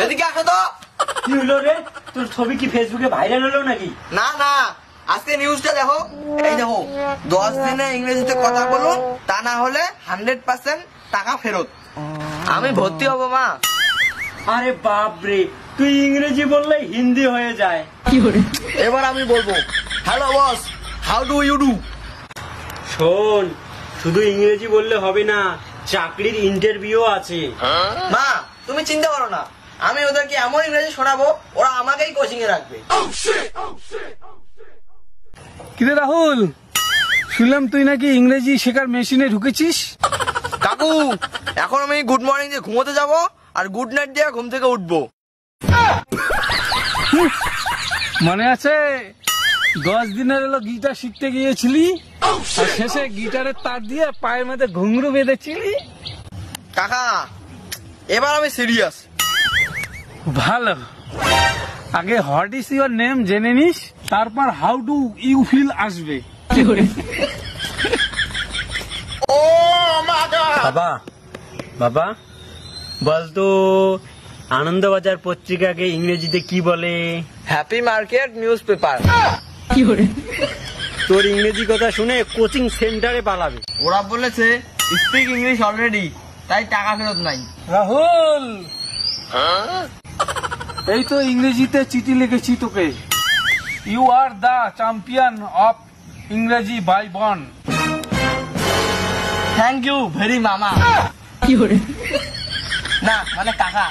এদিকে আসো তো। কি হলো রে, তোর ছবি কি ফেসবুকে ভাইরাল হলো নাকি? না না, আজকে নিউজটা দেখো। এই দেখো, 10 দিনে ইংরেজিতে কথা বলুন, তা না হলে 100% টাকা ফেরত। আমি ভর্তি হব মা। আরে বাপ রে, তুই ইংরেজি বললে হিন্দি হয়ে যায়। এবার আমি বলবো, hello boss, how do you do. শোন, শুধু ইংরেজি বললে হবে না, চাকরির ইন্টারভিউ আছে। মা তুমি চিন্তা করো না, আমি ওদেরকে এমন ইংরেজি শোনাবো, ওরা আমাকেই কোচিং এ রাখবে। কিরে রাহুল, শুনলাম তুই নাকি ইংরেজি শেখার মেশিনে ঢুকেছিস। কাকু, এখন আমি গুড মর্নিং দিয়ে ঘুমোতে যাব, আর গুড নাইট দিয়ে ঘুম থেকে উঠবো। মনে আছে 10 দিনের হলো গিটার শিখতে গিয়েছিলি, আর শেষে গিটারের তার দিয়ে পায়ের মধ্যে ঘুঙরু বেঁধেছিলি। কাকা, এবার আমি সিরিয়াস। ভালো, আগে হোয়াট ইজ ইউর নেম জেনে নিস, তারপর হাউ ডু ইউ ফিল আসবে। বাবা, বাবা বলতো আনন্দবাজার পত্রিকাকে ইংরেজিতে কি বলে? Happy market news paper. তোর ইংরেজি কথা শুনে কোচিং সেন্টারে পালাবে। ওরা বলেছে স্পিক ইংলিশ অলরেডি, তাই টাকা ফেরত নাই। রাহুল, এই তো ইংরেজিতে চিঠি লিখেছি তোকে। You are the champion of ইংরেজি by born. Thank you very মামা। না মানে কাকা।